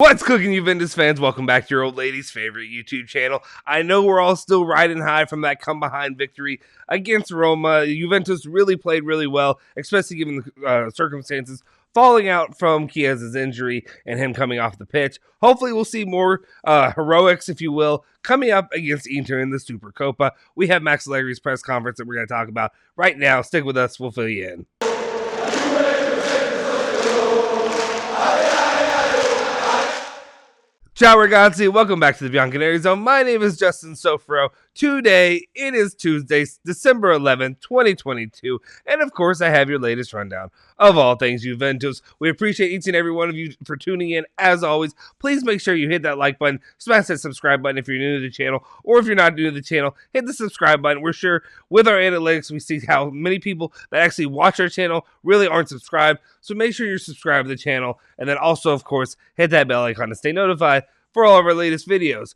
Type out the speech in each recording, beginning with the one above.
What's cooking, Juventus fans? Welcome back to your old lady's favorite YouTube channel. I know we're all still riding high from that come-behind victory against Roma. Juventus really played really well, especially given the circumstances, falling out from Chiesa's injury and him coming off the pitch. Hopefully we'll see more heroics, if you will, coming up against Inter in the Supercoppa. We have Max Allegri's press conference that we're going to talk about right now. Stick with us. We'll fill you in. Ciao ragazzi, welcome back to the Bianconeri Zone. My name is Justin Sofro. Today, it is Tuesday, December 11th, 2022, and of course, I have your latest rundown of all things Juventus. We appreciate each and every one of you for tuning in. As always, please make sure you hit that like button, smash that subscribe button if you're new to the channel, or if you're not new to the channel, hit the subscribe button. We're sure with our analytics, we see how many people that actually watch our channel really aren't subscribed, so make sure you're subscribed to the channel, and then also, of course, hit that bell icon to stay notified for all of our latest videos.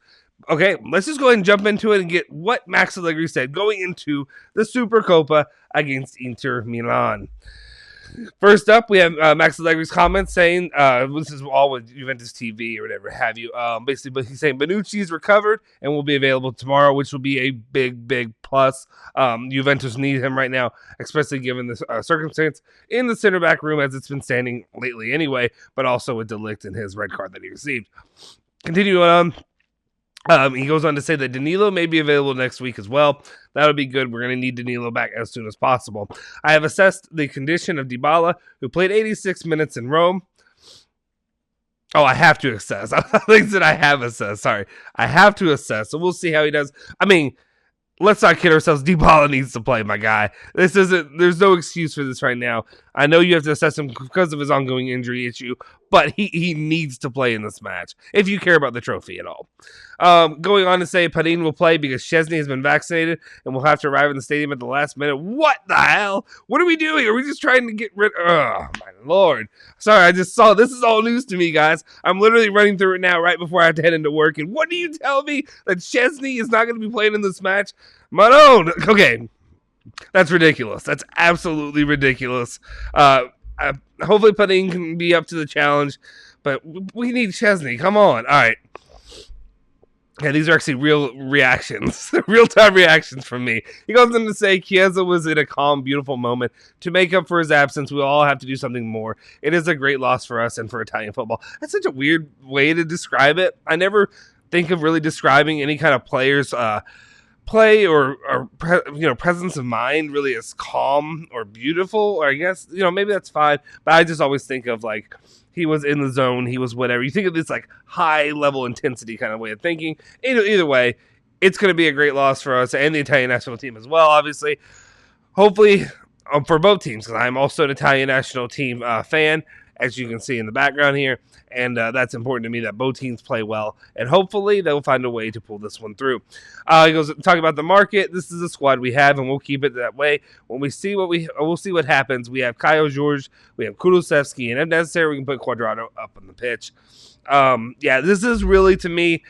Okay, let's just go ahead and jump into it and get what Max Allegri said going into the Supercoppa against Inter Milan. First up, we have Max Allegri's comments saying, this is all with Juventus TV or whatever have you, basically, but he's saying Bonucci's recovered and will be available tomorrow, which will be a big plus. Juventus need him right now, especially given the circumstance in the center back room as it's been standing lately anyway, but also with De Ligt and his red card that he received. Continuing on, he goes on to say that Danilo may be available next week as well. That would be good. We're going to need Danilo back as soon as possible. I have assessed the condition of Dybala, who played 86 minutes in Rome. Oh, I have to assess. I think that I have assessed. Sorry. I have to assess. So we'll see how he does. I mean, let's not kid ourselves. Dybala needs to play, my guy. There's no excuse for this right now. I know you have to assess him because of his ongoing injury issue, but he needs to play in this match if you care about the trophy at all. Going on to say Padin will play because Szczesny has been vaccinated and will have to arrive in the stadium at the last minute. What the hell? What are we doing? Are we just trying to get rid? Oh, my Lord. Sorry, I just saw. This is all news to me, guys. I'm literally running through it now right before I have to head into work. And what do you tell me that Szczesny is not going to be playing in this match? Manon. Okay. That's ridiculous. That's absolutely ridiculous. Hopefully Padin can be up to the challenge, but we need Szczesny. Come on. All right. Yeah, these are actually real reactions, real-time reactions from me. He goes on to say Chiesa was in a calm, beautiful moment. To make up for his absence, we all have to do something more. It is a great loss for us and for Italian football. That's such a weird way to describe it. I never think of really describing any kind of player's play or presence of mind really as calm or beautiful, or I guess maybe that's fine, but I just always think of like he was in the zone, he was whatever. You think of this like high level intensity kind of way of thinking. Either way, it's going to be a great loss for us and the Italian national team as well, obviously. Hopefully for both teams, because I'm also an Italian national team fan, as you can see in the background here, and that's important to me that both teams play well, and hopefully they'll find a way to pull this one through. He goes talking about the market. This is the squad we have, and we'll keep it that way. When we see we'll see what happens. We have Kyle George, we have Kulusevski, and if necessary, we can put Quadrado up on the pitch. Yeah, this is really, to me,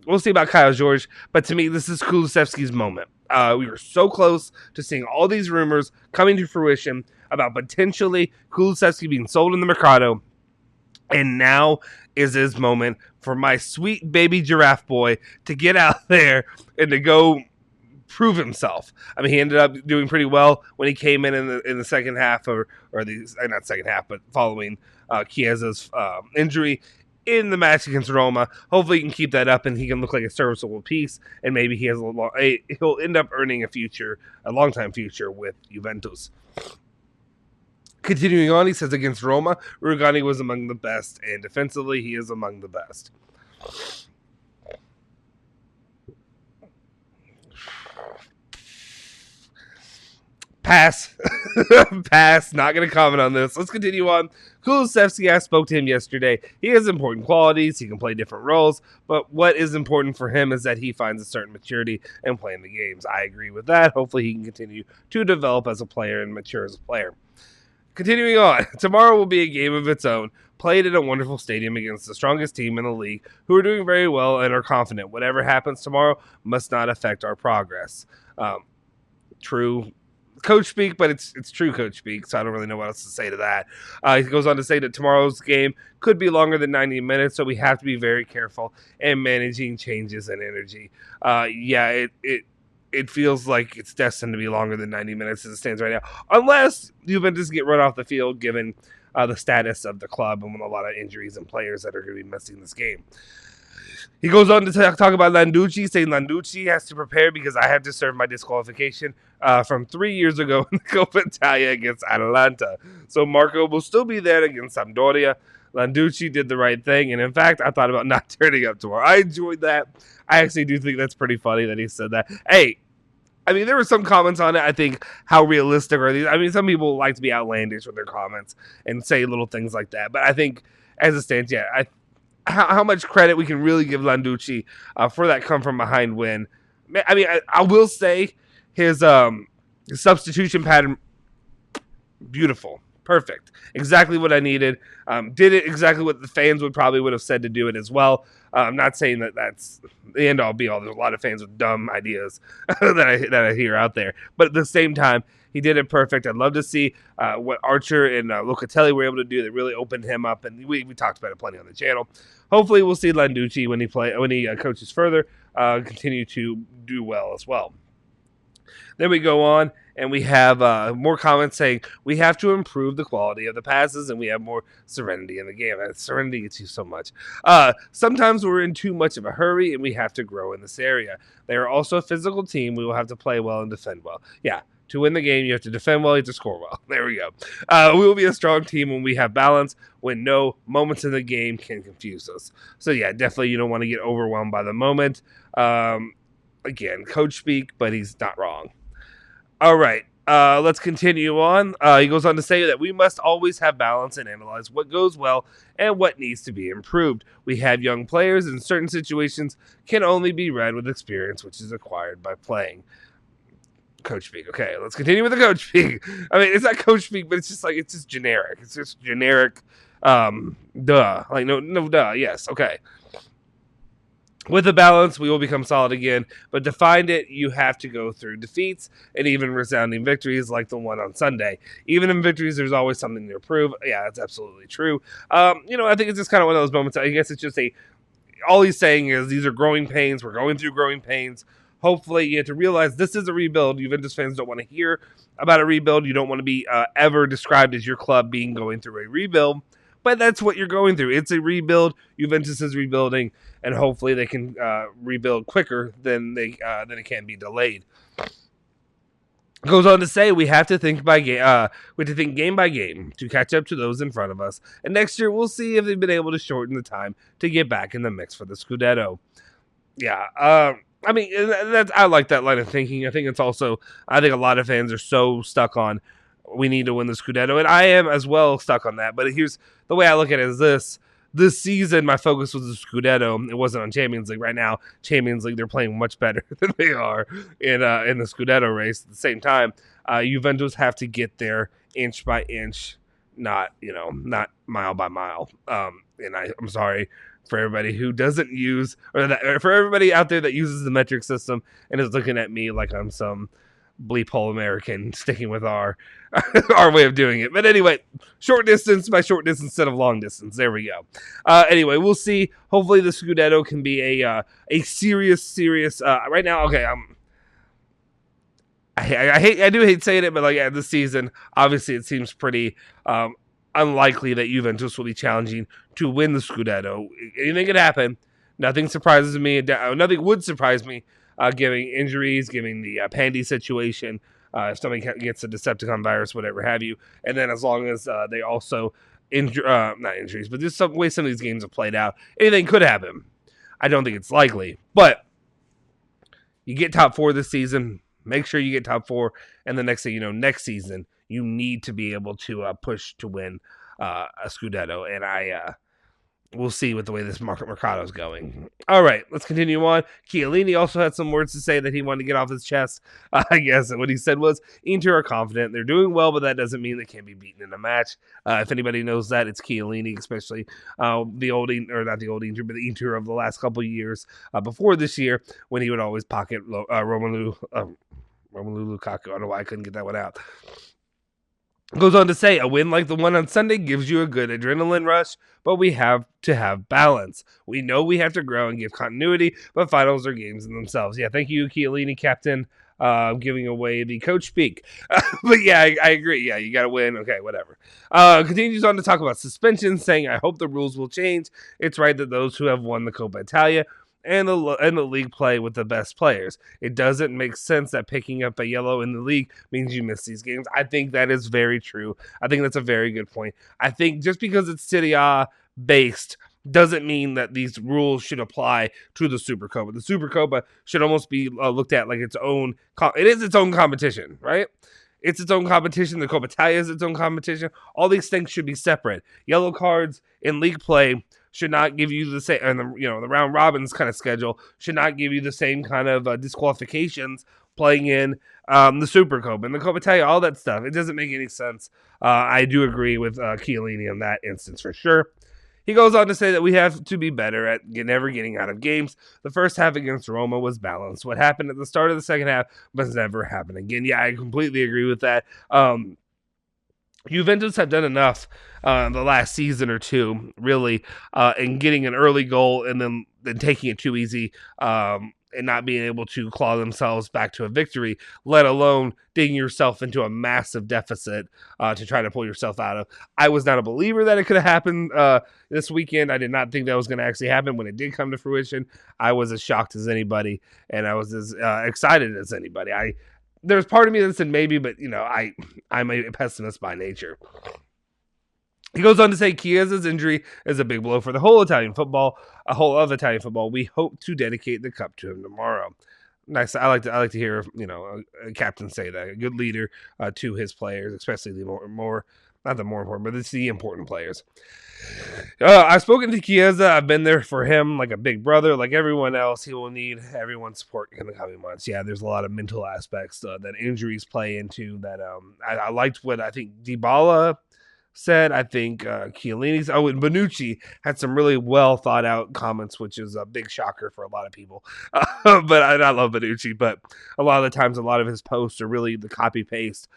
we'll see about Kyle George, but to me, this is Kulusevski's moment. We were so close to seeing all these rumors coming to fruition about potentially Kulusevski being sold in the Mercado, and now is his moment for my sweet baby giraffe boy to get out there and to go prove himself. I mean, he ended up doing pretty well when he came in the second half, or not second half, but following Chiesa's injury in the match against Roma. Hopefully he can keep that up and he can look like a serviceable piece, and maybe he has he'll end up earning a long-time future with Juventus. Continuing on, he says against Roma, Rugani was among the best, and defensively he is among the best. Pass. Pass. Not going to comment on this. Let's continue on. Kulusevski, I spoke to him yesterday. He has important qualities. He can play different roles. But what is important for him is that he finds a certain maturity in playing the games. I agree with that. Hopefully he can continue to develop as a player and mature as a player. Continuing on. Tomorrow will be a game of its own. Played at a wonderful stadium against the strongest team in the league, who are doing very well and are confident. Whatever happens tomorrow must not affect our progress. True. coach speak, but it's true coach speak, so I don't really know what else to say to that. He goes on to say that tomorrow's game could be longer than 90 minutes, so we have to be very careful in managing changes and energy. It feels like it's destined to be longer than 90 minutes as it stands right now, unless Juventus get run off the field, given the status of the club and with a lot of injuries and players that are going to be missing this game. He goes on to talk about Landucci, saying Landucci has to prepare because I had to serve my disqualification from 3 years ago in the Coppa Italia against Atalanta. So Marco will still be there against Sampdoria. Landucci did the right thing, and in fact, I thought about not turning up tomorrow. I enjoyed that. I actually do think that's pretty funny that he said that. Hey, I mean, there were some comments on it. I think, how realistic are these? I mean, some people like to be outlandish with their comments and say little things like that. But I think, as it stands, how much credit we can really give Landucci for that come from behind win. I mean, I will say his substitution pattern, beautiful, perfect, exactly what I needed. Did it exactly what the fans would have said to do it as well. I'm not saying that that's the end all be all. There's a lot of fans with dumb ideas that I hear out there, but at the same time, he did it perfect. I'd love to see what Archer and Locatelli were able to do that really opened him up, and we talked about it plenty on the channel. Hopefully, we'll see Landucci when he coaches further continue to do well as well. Then we go on, and we have more comments saying we have to improve the quality of the passes, and we have more serenity in the game. Serenity gets you so much. Sometimes we're in too much of a hurry, and we have to grow in this area. They are also a physical team. We will have to play well and defend well. Yeah. To win the game, you have to defend well, you have to score well. There we go. We will be a strong team when we have balance, when no moments in the game can confuse us. So, yeah, definitely you don't want to get overwhelmed by the moment. Again, coach speak, but he's not wrong. All right, let's continue on. He goes on to say that we must always have balance and analyze what goes well and what needs to be improved. We have young players, and certain situations can only be read with experience, which is acquired by playing. Coach speak. Okay, let's continue with the coach speak. I mean, it's not coach speak, but it's just generic. It's just generic. Duh. Like no, duh. Yes. Okay. With the balance, we will become solid again. But to find it, you have to go through defeats and even resounding victories like the one on Sunday. Even in victories, there's always something to improve. Yeah, that's absolutely true. I think it's just kind of one of those moments. I guess it's just all he's saying is these are growing pains. We're going through growing pains. Hopefully, you have to realize this is a rebuild. Juventus fans don't want to hear about a rebuild. You don't want to be ever described as your club going through a rebuild. But that's what you're going through. It's a rebuild. Juventus is rebuilding, and hopefully they can rebuild quicker than it can be delayed. Goes on to say we have to think by game. We have to think game by game to catch up to those in front of us. And next year we'll see if they've been able to shorten the time to get back in the mix for the Scudetto. Yeah. I mean, I like that line of thinking. I think a lot of fans are so stuck on we need to win the Scudetto, and I am as well stuck on that. But here's the way I look at it: is this season, my focus was the Scudetto. It wasn't on Champions League. Right now, Champions League, they're playing much better than they are in the Scudetto race. At the same time, Juventus have to get there inch by inch, not mile by mile. And I'm sorry for everybody who doesn't use, or for everybody out there that uses the metric system and is looking at me like I'm some bleep hole American sticking with our way of doing it. But anyway, short distance by short distance instead of long distance. There we go. Anyway, we'll see. Hopefully the Scudetto can be a serious right now. Okay. I do hate saying it, but this season, obviously it seems pretty unlikely that Juventus will be challenging to win the Scudetto. Anything could happen. Nothing surprises me. Nothing would surprise me, giving injuries, giving the Pandy situation, if somebody gets a Decepticon virus, whatever have you. And then as long as they also not injuries, but just some way some of these games have played out, anything could happen. I don't think it's likely, but you get top 4 this season. Make sure you get top 4, and the next thing you know, next season, you need to be able to push to win a Scudetto, and we'll see with the way this Mercado is going. All right, let's continue on. Chiellini also had some words to say that he wanted to get off his chest. I guess what he said was, Inter are confident. They're doing well, but that doesn't mean they can't be beaten in a match. If anybody knows that, it's Chiellini, especially the old Inter, or not the old Inter, but the Inter of the last couple of years before this year, when he would always pocket Romelu Romelu Lukaku. I don't know why I couldn't get that one out. Goes on to say, a win like the one on Sunday gives you a good adrenaline rush, but we have to have balance. We know we have to grow and give continuity, but finals are games in themselves. Yeah, thank you, Chiellini, captain, giving away the coach speak. But yeah, I agree. Yeah, you got to win. Okay, whatever. Continues on to talk about suspension, saying, I hope the rules will change. It's right that those who have won the Coppa Italia and the league play with the best players. It doesn't make sense that picking up a yellow in the league means you miss these games. I think that is very true. I think that's a very good point. I think just because it's Serie A based doesn't mean that these rules should apply to the Supercoppa. The Supercoppa should almost be looked at like its own. It is its own competition, right? It's its own competition. The Coppa Italia is its own competition. All these things should be separate. Yellow cards in league play should not give you the same, and the round robins kind of schedule should not give you the same kind of disqualifications playing in the Supercoppa and the Coppa Italia, all that stuff. It doesn't make any sense. I do agree with Chiellini in that instance for sure. He goes on to say that we have to be better at never getting out of games. The first half against Roma was balanced. What happened at the start of the second half must never happen again. Yeah, I completely agree with that. Juventus have done enough the last season or two, really, in getting an early goal and then taking it too easy and not being able to claw themselves back to a victory, let alone digging yourself into a massive deficit to try to pull yourself out of. I was not a believer that it could have happened this weekend. I did not think that was going to actually happen. When it did come to fruition, I was as shocked as anybody, and I was as excited as anybody. There's part of me that said maybe, but I'm a pessimist by nature. He goes on to say Chiesa's injury is a big blow for the whole of Italian football. We hope to dedicate the cup to him tomorrow. Nice. I like to hear a captain say that, a good leader to his players, especially the more not the more important, but it's the important players. I've spoken to Chiesa. I've been there for him like a big brother. Like everyone else, he will need everyone's support in the coming months. Yeah, there's a lot of mental aspects that injuries play into that. I liked what I think Dybala said. I think Chiellini's. Oh, and Bonucci had some really well thought out comments, which is a big shocker for a lot of people. But I love Bonucci. But a lot of the times, a lot of his posts are really the copy paste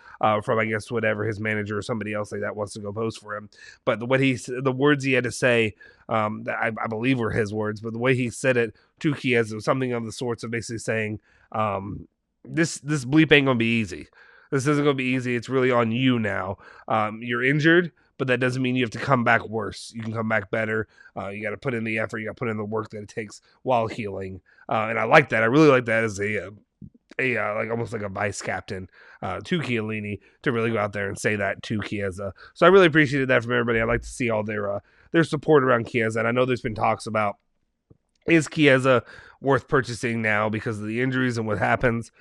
from, I guess, whatever his manager or somebody else like that wants to go post for him. But the words he had to say, that I believe were his words, but the way he said it to Chiesa was something of the sorts of basically saying, this bleep ain't gonna be easy. This isn't going to be easy. It's really on you now. You're injured, but that doesn't mean you have to come back worse. You can come back better. You got to put in the effort. You got to put in the work that it takes while healing. And I like that. I really like that as a like almost like a vice captain to Chiellini to really go out there and say that to Chiesa. So I really appreciated that from everybody. I like to see all their support around Chiesa. And I know there's been talks about, is Chiesa worth purchasing now because of the injuries and what happens?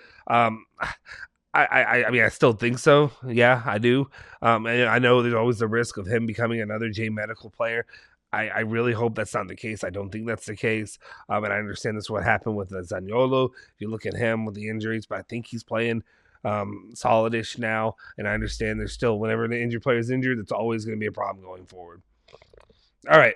I mean, I still think so. Yeah, I do. And I know there's always the risk of him becoming another J Medical player. I really hope that's not the case. I don't think that's the case. And I understand this is what happened with Zaniolo. If you look at him with the injuries, but I think he's playing solidish now. And I understand there's still, whenever the injured player is injured, it's always going to be a problem going forward. All right.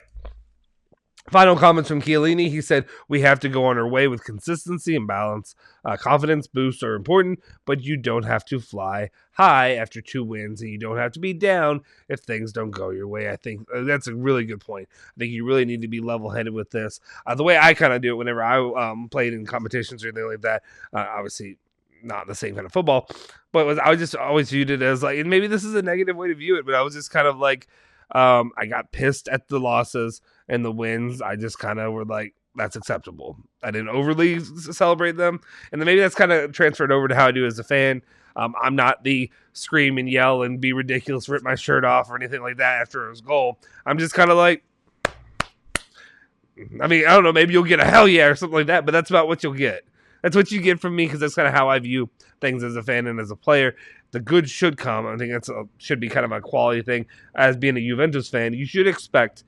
Final comments from Chiellini. He said, we have to go on our way with consistency and balance. Confidence boosts are important, but you don't have to fly high after 2 wins, and you don't have to be down if things don't go your way. I think that's a really good point. I think you really need to be level-headed with this. The way I kind of do it whenever I played in competitions or anything like that, obviously not the same kind of football, but I just always viewed it as like, and maybe this is a negative way to view it, but I was just kind of like, I got pissed at the losses and the wins. I just kind of were like, that's acceptable. I didn't overly celebrate them. And then maybe that's kind of transferred over to how I do as a fan. I'm not the scream and yell and be ridiculous, rip my shirt off or anything like that after his goal. I'm just kind of like, I mean, I don't know, maybe you'll get a hell yeah or something like that, but that's about what you'll get. That's what you get from me because that's kind of how I view things as a fan and as a player. The good should come. I think that's should be kind of a quality thing. As being a Juventus fan, you should expect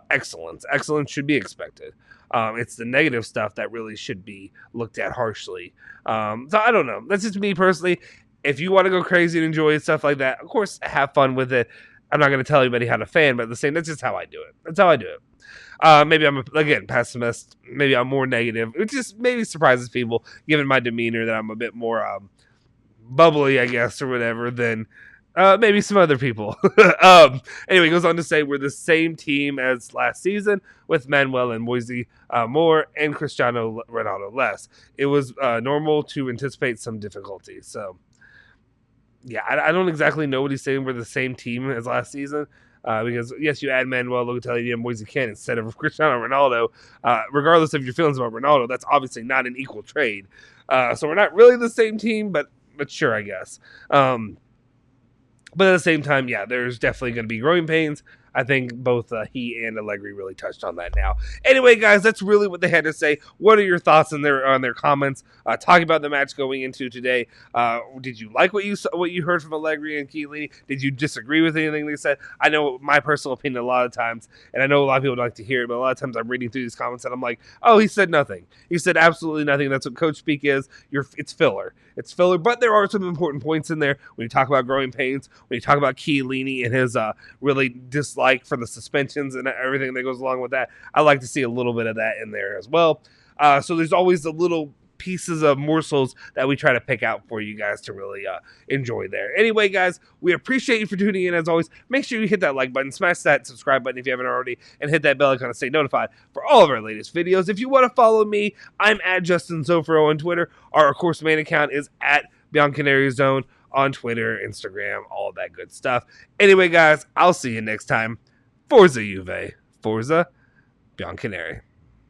excellence. Excellence should be expected. It's the negative stuff that really should be looked at harshly. So I don't know. That's just me personally. If you want to go crazy and enjoy stuff like that, of course, have fun with it. I'm not going to tell anybody how to fan, but at the same, that's just how I do it. That's how I do it. Maybe I'm, again, pessimist. Maybe I'm more negative. It just maybe surprises people, given my demeanor, that I'm a bit more bubbly, I guess, or whatever, than maybe some other people. Anyway, he goes on to say we're the same team as last season with Manuel and Moise more and Cristiano Ronaldo less. It was normal to anticipate some difficulties. So, yeah, I don't exactly know what he's saying. We're the same team as last season. Because, yes, you add Manuel, Locatelli, and Moise Kean instead of Cristiano Ronaldo. Regardless of your feelings about Ronaldo, that's obviously not an equal trade. So we're not really the same team, but sure, I guess. But at the same time, yeah, there's definitely going to be growing pains. I think both he and Allegri really touched on that now. Anyway, guys, that's really what they had to say. What are your thoughts on their comments? Talking about the match going into today. Did you like what you heard from Allegri and Chiellini? Did you disagree with anything they said? I know my personal opinion a lot of times, and I know a lot of people like to hear it, but a lot of times I'm reading through these comments and I'm like, oh, he said nothing. He said absolutely nothing. That's what coach speak is. It's filler. It's filler, but there are some important points in there when you talk about growing pains, when you talk about Chiellini and his really dislike for the suspensions and everything that goes along with that. I like to see a little bit of that in there as well. So there's always the little pieces of morsels that we try to pick out for you guys to really enjoy there. Anyway, guys, we appreciate you for tuning in as always. Make sure you hit that like button, smash that subscribe button if you haven't already, and hit that bell icon to stay notified for all of our latest videos. If you want to follow me, I'm at Justin Zofro on Twitter. Our, of course, main account is at bianconerizone on Twitter, Instagram, all that good stuff. Anyway, guys, I'll see you next time. Forza Juve. Forza Bianconeri.